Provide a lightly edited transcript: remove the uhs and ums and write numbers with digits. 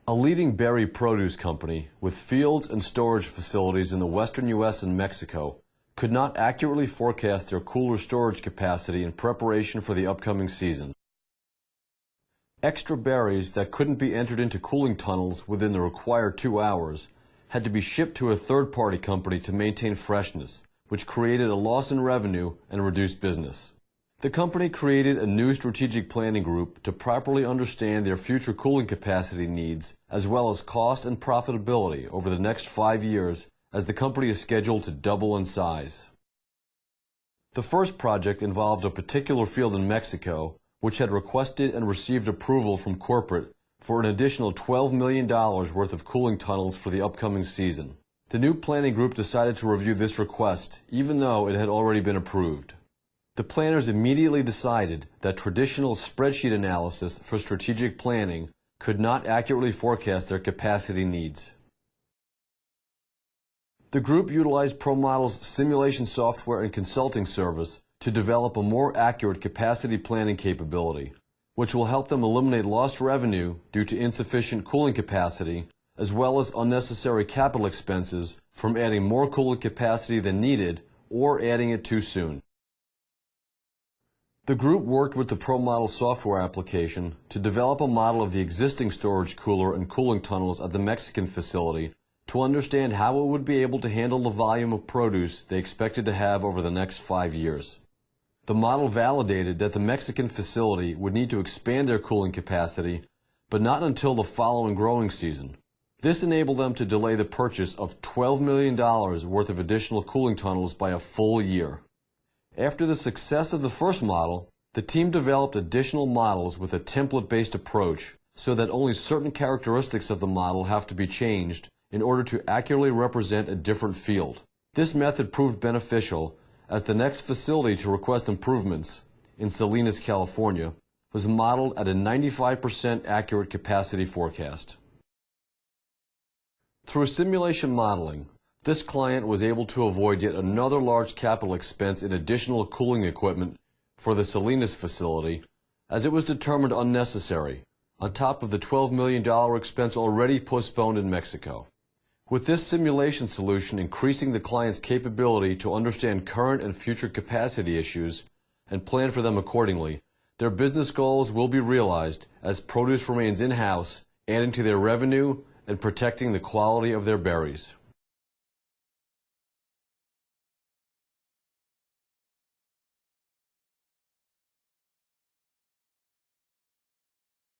A leading berry produce company with fields and storage facilities in the western U.S. and Mexico could not accurately forecast their cooler storage capacity in preparation for the upcoming season. Extra berries that couldn't be entered into cooling tunnels within the required 2 hours had to be shipped to a third-party company to maintain freshness, which created a loss in revenue and reduced business. The company created a new strategic planning group to properly understand their future cooling capacity needs as well as cost and profitability over the next 5 years as the company is scheduled to double in size. The first project involved a particular field in Mexico which had requested and received approval from corporate for an additional $12 million worth of cooling tunnels for the upcoming season. The new planning group decided to review this request even though it had already been approved. The planners immediately decided that traditional spreadsheet analysis for strategic planning could not accurately forecast their capacity needs. The group utilized ProModel's simulation software and consulting service to develop a more accurate capacity planning capability, which will help them eliminate lost revenue due to insufficient cooling capacity, as well as unnecessary capital expenses from adding more cooling capacity than needed or adding it too soon. The group worked with the ProModel software application to develop a model of the existing storage cooler and cooling tunnels at the Mexican facility to understand how it would be able to handle the volume of produce they expected to have over the next 5 years. The model validated that the Mexican facility would need to expand their cooling capacity, but not until the following growing season. This enabled them to delay the purchase of $12 million worth of additional cooling tunnels by a full year. After the success of the first model, the team developed additional models with a template-based approach so that only certain characteristics of the model have to be changed in order to accurately represent a different field. This method proved beneficial as the next facility to request improvements, in Salinas, California, was modeled at a 95% accurate capacity forecast. Through simulation modeling, this client was able to avoid yet another large capital expense in additional cooling equipment for the Salinas facility, as it was determined unnecessary, on top of the $12 million expense already postponed in Mexico. With this simulation solution increasing the client's capability to understand current and future capacity issues and plan for them accordingly, their business goals will be realized as produce remains in-house, adding to their revenue and protecting the quality of their berries.